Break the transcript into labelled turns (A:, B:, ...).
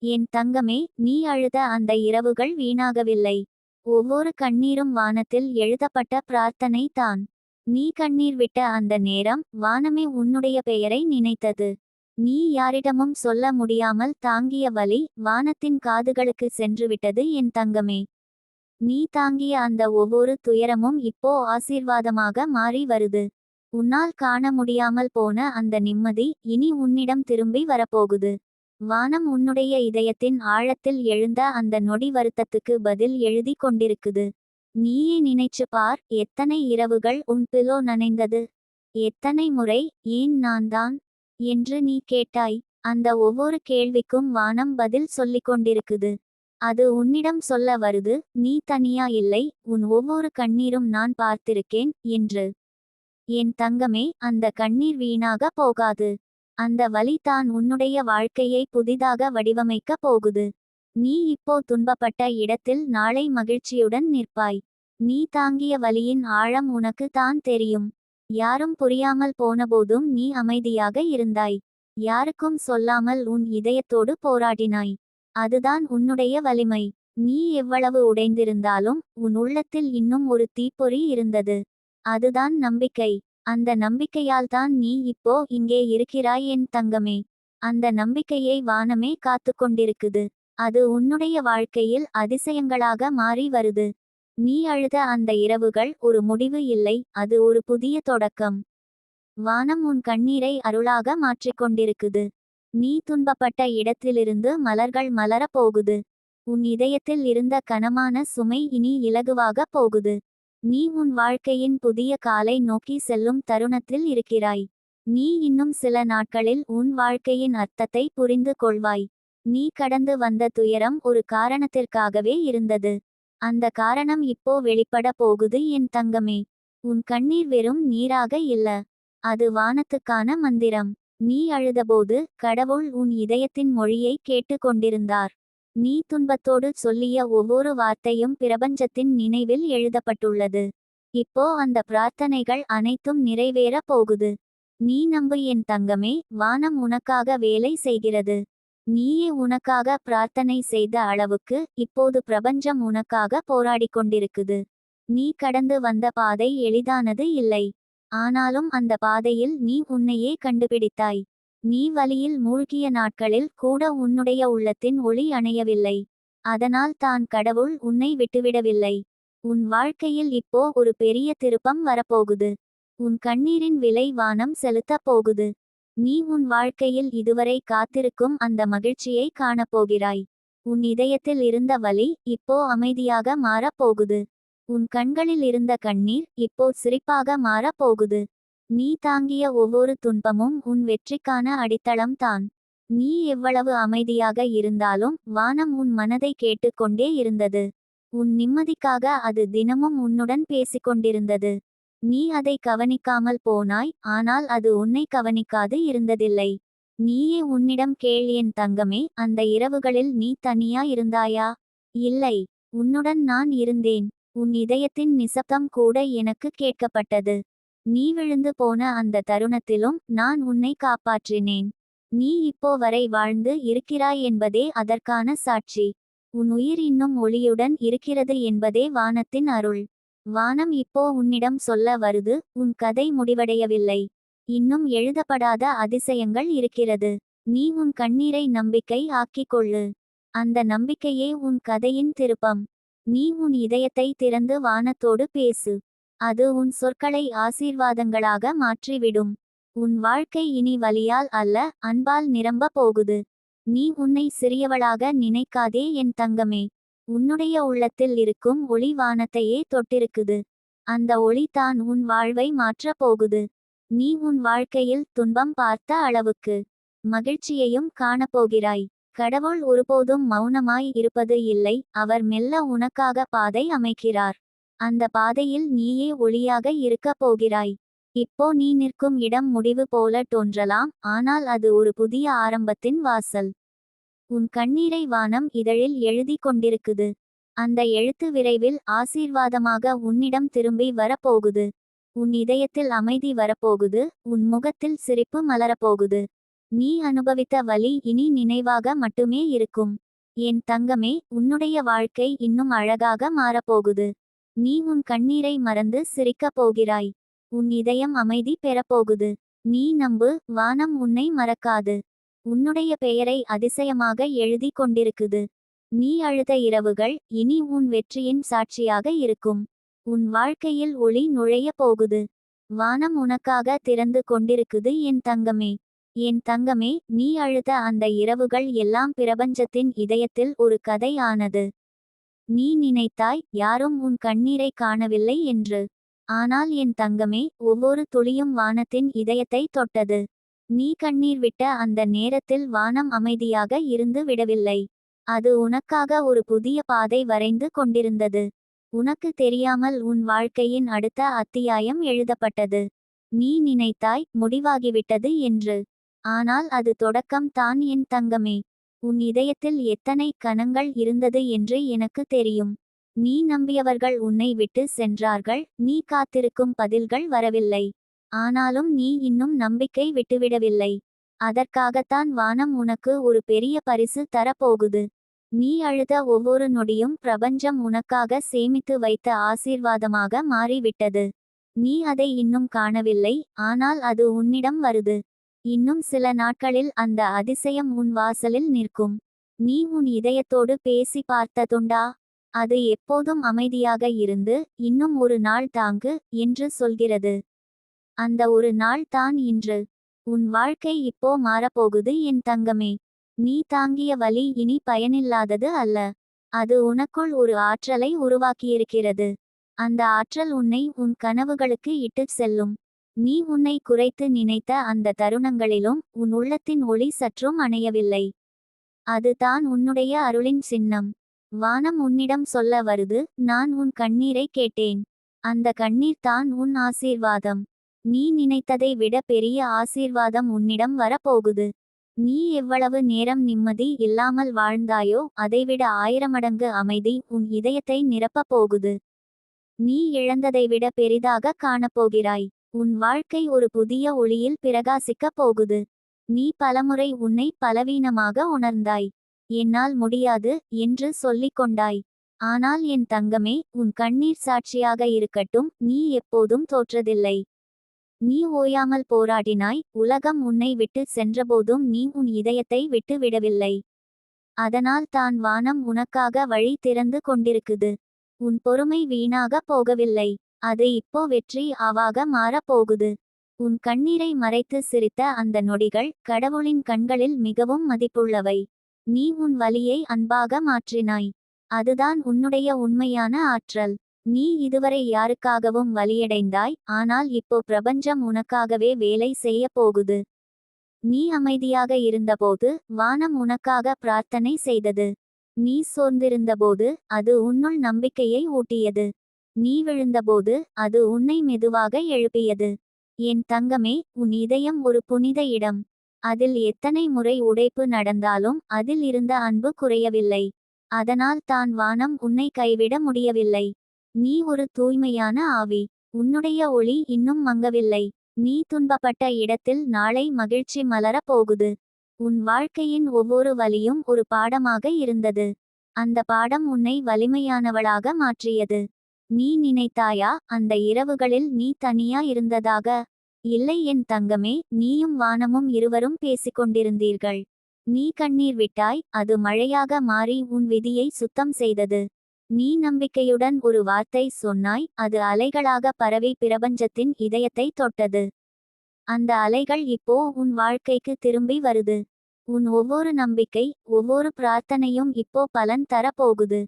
A: என் தங்கமே, நீ அழுத அந்த இரவுகள் வீணாகவில்லை. ஒவ்வொரு கண்ணீரும் வானத்தில் எழுதப்பட்ட பிரார்த்தனை தான். நீ கண்ணீர் விட்ட அந்த நேரம் வானமே உன்னுடைய பெயரை நினைத்தது. நீ யாரிடமும் சொல்ல முடியாமல் தாங்கிய வலி வானத்தின் காதுகளுக்கு சென்றுவிட்டது என் தங்கமே. நீ தாங்கிய அந்த ஒவ்வொரு துயரமும் இப்போ ஆசீர்வாதமாக மாறி வருது. உன்னால் காண முடியாமல் போன அந்த நிம்மதி இனி உன்னிடம் திரும்பி வரப்போகுது. வானம் உன்னுடைய இதயத்தின் ஆழத்தில் எழுந்த அந்த நொடி வருத்தத்துக்கு பதில் எழுதி கொண்டிருக்குது. நீயே நினைச்சு பார், எத்தனை இரவுகள் உன் பிலோ நனைந்தது. எத்தனை முறை ஏன் நான்தான் என்று நீ கேட்டாய். அந்த ஒவ்வொரு கேள்விக்கும் வானம் பதில் சொல்லிக் கொண்டிருக்குது. அது உன்னிடம் சொல்ல வருது, நீ தனியா இல்லை, உன் ஒவ்வொரு கண்ணீரும் நான் பார்த்திருக்கேன் என்று. என் தங்கமே, அந்த கண்ணீர் வீணாக போகாது. அந்த வலி தான் உன்னுடைய வாழ்க்கையை புதிதாக வடிவமைக்க போகுது. நீ இப்போ துன்பப்பட்ட இடத்தில் நாளை மகிழ்ச்சியுடன் நிற்பாய். நீ தாங்கிய வலியின் ஆழம் உனக்கு தான் தெரியும். யாரும் புரியாமல் போனபோதும் நீ அமைதியாக இருந்தாய். யாருக்கும் சொல்லாமல் உன் இதயத்தோடு போராடினாய். அதுதான் உன்னுடைய வலிமை. நீ எவ்வளவு உடைந்திருந்தாலும் உன் உள்ளத்தில் இன்னும் ஒரு தீப்பொறி இருந்தது. அதுதான் நம்பிக்கை. அந்த நம்பிக்கையால் தான் நீ இப்போ இங்கே இருக்கிறாய் என் தங்கமே. அந்த நம்பிக்கையை வானமே காத்து கொண்டிருக்குது. அது உன்னுடைய வாழ்க்கையில் அதிசயங்களாக மாறி வருது. நீ அழுத அந்த இரவுகள் ஒரு முடிவு இல்லை, அது ஒரு புதிய தொடக்கம். வானம் உன் கண்ணீரை அருளாக மாற்றிக்கொண்டிருக்குது. நீ துன்பப்பட்ட இடத்திலிருந்து மலர்கள் மலரப் போகுது. உன் இதயத்தில் இருந்த கனமான சுமை இனி இலகுவாக போகுது. நீ உன் வாழ்க்கையின் புதிய காலை நோக்கி செல்லும் தருணத்தில் இருக்கிறாய். நீ இன்னும் சில நாட்களில் உன் வாழ்க்கையின் அர்த்தத்தை புரிந்து கொள்வாய். நீ கடந்து வந்த துயரம் ஒரு காரணத்திற்காகவே இருந்தது. அந்த காரணம் இப்போ வெளிப்பட போகுது என் தங்கமே. உன் கண்ணீர் வெறும் நீராக இல்ல, அது வானத்துக்கான மந்திரம். நீ அழுதபோது கடவுள் உன் இதயத்தின் மொழியை கேட்டு கொண்டிருந்தார். நீ துன்பத்தோடு சொல்லிய ஒவ்வொரு வார்த்தையும் பிரபஞ்சத்தின் நினைவில் எழுதப்பட்டுள்ளது. இப்போ அந்த பிரார்த்தனைகள் அனைத்தும் நிறைவேற போகுது. நீ நம்பு என் தங்கமே, வானம் உனக்காக வேலை செய்கிறது. நீயே உனக்காக பிரார்த்தனை செய்த அளவுக்கு இப்போது பிரபஞ்சம் உனக்காக போராடிக் கொண்டிருக்குது. நீ கடந்து வந்த பாதை எளிதானது இல்லை. ஆனாலும் அந்த பாதையில் நீ உன்னையே கண்டுபிடித்தாய். நீ வலியில் மூழ்கிய நாட்களில் கூட உன்னுடைய உள்ளத்தின் ஒளி அணையவில்லை. அதனால் தான் கடவுள் உன்னை விட்டுவிடவில்லை. உன் வாழ்க்கையில் இப்போ ஒரு பெரிய திருப்பம் வரப்போகுது. உன் கண்ணீரின் விலை வானம் செலுத்தப் போகுது. நீ உன் வாழ்க்கையில் இதுவரை காத்திருக்கும் அந்த மகிழ்ச்சியை காணப்போகிறாய். உன் இதயத்தில் இருந்த வலி இப்போ அமைதியாக மாறப் போகுது. உன் கண்களில் இருந்த கண்ணீர் இப்போ சிரிப்பாக மாறப் போகுது. நீ தாங்கிய ஒவ்வொரு துன்பமும் உன் வெற்றிக்கான அடித்தளம் தான். நீ எவ்வளவு அமைதியாக இருந்தாலும் வானம் உன் மனதை கேட்டுக்கொண்டே இருந்தது. உன் நிம்மதிக்காக அது தினமும் உன்னுடன் பேசிக்கொண்டிருந்தது. நீ அதை கவனிக்காமல் போனாய், ஆனால் அது உன்னை கவனிக்காது இருந்ததில்லை. நீயே உன்னிடம் கேள் என் தங்கமே, அந்த இரவுகளில் நீ தனியா இருந்தாயா? இல்லை, உன்னுடன் நான் இருந்தேன். உன் இதயத்தின் நிசப்தம் கூட எனக்கு கேட்கப்பட்டது. நீ விழுந்து போன அந்த தருணத்திலும் நான் உன்னை காப்பாற்றினேன். நீ இப்போ வரை வாழ்ந்து இருக்கிறாய் என்பதே அதற்கான சாட்சி. உன் உயிர் இன்னும் ஒளியுடன் இருக்கிறது என்பதே வானத்தின் அருள். வானம் இப்போ உன்னிடம் சொல்ல வருது, உன் கதை முடிவடையவில்லை. இன்னும் எழுதப்படாத அதிசயங்கள் இருக்கிறது. நீ உன் கண்ணீரை நம்பிக்கை ஆக்கிக் கொள்ளு. அந்த நம்பிக்கையே உன் கதையின் திருப்பம். நீ உன் இதயத்தை திறந்து வானத்தோடு பேசு. அது உன் சொற்களை ஆசீர்வாதங்களாக மாற்றிவிடும். உன் வாழ்க்கை இனி வலியால் அல்ல, அன்பால் நிரம்ப போகுது. நீ உன்னை சிறியவளாக நினைக்காதே என் தங்கமே. உன்னுடைய உள்ளத்தில் இருக்கும் ஒளி வானத்தையே தொட்டிருக்குது. அந்த ஒளி தான் உன் வாழ்வை மாற்றப் போகுது. நீ உன் வாழ்க்கையில் துன்பம் பார்த்த அளவுக்கு மகிழ்ச்சியையும் காணப்போகிறாய். கடவுள் ஒருபோதும் மௌனமாய் இருப்பது இல்லை, அவர் மெல்ல உனக்காக பாதை அமைக்கிறார். அந்த பாதையில் நீயே ஒளியாக இருக்கப் போகிறாய். இப்போ நீ நிற்கும் இடம் முடிவு போல தோன்றலாம், ஆனால் அது ஒரு புதிய ஆரம்பத்தின் வாசல். உன் கண்ணீரை வானம் இதழில் எழுதி கொண்டிருக்குது. அந்த எழுத்து விரைவில் ஆசீர்வாதமாக உன்னிடம் திரும்பி வரப்போகுது. உன் இதயத்தில் அமைதி வரப்போகுது, உன் முகத்தில் சிரிப்பு மலரப்போகுது. நீ அனுபவித்த வலி இனி நினைவாக மட்டுமே இருக்கும். என் தங்கமே, உன்னுடைய வாழ்க்கை இன்னும் அழகாக மாறப்போகுது. நீ உன் கண்ணீரை மறந்து சிரிக்கப் போகிறாய். உன் இதயம் அமைதி பெறப்போகுது. நீ நம்பு, வானம் உன்னை மறக்காது. உன்னுடைய பெயரை அதிசயமாக எழுதி கொண்டிருக்குது. நீ அழுத இரவுகள் இனி உன் வெற்றியின் சாட்சியாக இருக்கும். உன் வாழ்க்கையில் ஒளி நுழைய போகுது. வானம் உனக்காக திறந்து கொண்டிருக்குது என் தங்கமே. என் தங்கமே, நீ அழுத அந்த இரவுகள் எல்லாம் பிரபஞ்சத்தின் இதயத்தில் ஒரு கதை ஆனது. நீ நினைத்தாய், யாரும் உன் கண்ணீரை காணவில்லை என்று. ஆனால் என் தங்கமே, ஒவ்வொரு துளியும் வானத்தின் இதயத்தை தொட்டது. நீ கண்ணீர் விட்ட அந்த நேரத்தில் வானம் அமைதியாக இருந்து விடவில்லை. அது உனக்காக ஒரு புதிய பாதை வரைந்து கொண்டிருந்தது. உனக்கு தெரியாமல் உன் வாழ்க்கையின் அடுத்த அத்தியாயம் எழுதப்பட்டது. நீ நினைத்தாய், முடிவாகிவிட்டது என்று. ஆனால் அது தொடக்கம் தான் என் தங்கமே. உன் இதயத்தில் எத்தனை கணங்கள் இருந்தது என்று எனக்கு தெரியும். நீ நம்பியவர்கள் உன்னை விட்டு சென்றார்கள், நீ காத்திருக்கும் பதில்கள் வரவில்லை. ஆனாலும் நீ இன்னும் நம்பிக்கை விட்டுவிடவில்லை. அதற்காகத்தான் வானம் உனக்கு ஒரு பெரிய பரிசு தரப்போகுது. நீ அழுத ஒவ்வொரு நொடியும் பிரபஞ்சம் உனக்காக சேமித்து வைத்த ஆசீர்வாதமாக மாறிவிட்டது. நீ அதை இன்னும் காணவில்லை, ஆனால் அது உன்னிடம் வருது. இன்னும் சில நாட்களில் அந்த அதிசயம் உன் வாசலில் நிற்கும். நீ உன் இதயத்தோடு பேசி பார்த்ததுண்டா? அது எப்போதும் அமைதியாக இருந்து, இன்னும் ஒரு நாள் தாங்கு என்று சொல்கிறது. அந்த ஒரு நாள் தான் இன்று. உன் வாழ்க்கை இப்போ மாறப்போகுது என் தங்கமே. நீ தாங்கிய வலி இனி பயனில்லாதது அல்ல. அது உனக்குள் ஒரு ஆற்றலை உருவாக்கியிருக்கிறது. அந்த ஆற்றல் உன்னை உன் கனவுகளுக்கு இட்டுச் செல்லும். நீ உன்னை குறைத்து நினைத்த அந்த தருணங்களிலும் உன் உள்ளத்தின் ஒளி சற்றும் அணையவில்லை. அதுதான் உன்னுடைய அருளின் சின்னம். வானம் உன்னிடம் சொல்ல வருது, நான் உன் கண்ணீரை கேட்டேன். அந்த கண்ணீர் தான் உன் ஆசீர்வாதம். நீ நினைத்ததை விட பெரிய ஆசீர்வாதம் உன்னிடம் வரப்போகுது. நீ எவ்வளவு நேரம் நிம்மதி இல்லாமல் வாழ்ந்தாயோ அதைவிட 1000 மடங்கு அமைதி உன் இதயத்தை நிரப்பப் போகுது. நீ இழந்ததை விட பெரிதாக காணப்போகிறாய். உன் வாழ்க்கை ஒரு புதிய ஒளியில் பிரகாசிக்கப் போகுது. நீ பலமுறை உன்னை பலவீனமாக உணர்ந்தாய். என்னால் முடியாது என்று சொல்லிக் கொண்டாய். ஆனால் என் தங்கமே, உன் கண்ணீர் சாட்சியாக இருக்கட்டும், நீ எப்போதும் தோற்றதில்லை. நீ ஓயாமல் போராடினாய். உலகம் உன்னை விட்டு சென்றபோதும் நீ உன் இதயத்தை விட்டு விடவில்லை. அதனால் தான் வானம் உனக்காக வழி திறந்து கொண்டிருக்குது. உன் பொறுமை வீணாக போகவில்லை. அது இப்போ வெற்றி ஆவாக மாறப் போகுது. உன் கண்ணீரை மறைத்து சிரித்த அந்த நொடிகள் கடவுளின் கண்களில் மிகவும் மதிப்புள்ளவை. நீ உன் வலியை அன்பாக மாற்றினாய். அதுதான் உன்னுடைய உண்மையான ஆற்றல். நீ இதுவரை யாருக்காகவும் வலியடைந்தாய், ஆனால் இப்போ பிரபஞ்சம் உனக்காகவே வேலை செய்ய போகுது. நீ அமைதியாக இருந்தபோது வானம் உனக்காக பிரார்த்தனை செய்தது. நீ சோர்ந்திருந்தபோது அது உன்னுள் நம்பிக்கையை ஊட்டியது. நீ விழுந்தபோது அது உன்னை மெதுவாக எழுப்பியது. என் தங்கமே, உன் இதயம் ஒரு புனித இடம். அதில் எத்தனை முறை உடைப்பு நடந்தாலும் அதில் இருந்த அன்பு குறையவில்லை. அதனால் தான் வானம் உன்னை கைவிட முடியவில்லை. நீ ஒரு தூய்மையான ஆவி. உன்னுடைய ஒளி இன்னும் மங்கவில்லை. நீ துன்பப்பட்ட இடத்தில் நாளை மகிழ்ச்சி மலரப் போகுது. உன் வாழ்க்கையின் ஒவ்வொரு வலியும் ஒரு பாடமாக இருந்தது. அந்த பாடம் உன்னை வலிமையானவளாக மாற்றியது. நீ நினைத்தாயா, அந்த இரவுகளில் நீ தனியா இருந்ததாக? இல்லை என் தங்கமே, நீயும் வானமும் இருவரும் பேசிக்கொண்டிருந்தீர்கள். நீ கண்ணீர் விட்டாய், அது மழையாக மாறி உன் விதியை சுத்தம் செய்தது. நீ நம்பிக்கையுடன் ஒரு வார்த்தை சொன்னாய், அது அலைகளாக பரவி பிரபஞ்சத்தின் இதயத்தை தொட்டது. அந்த அலைகள் இப்போ உன் வாழ்க்கைக்கு திரும்பி வருது. உன் ஒவ்வொரு நம்பிக்கை, ஒவ்வொரு பிரார்த்தனையும் இப்போ பலன் தரப்போகுது.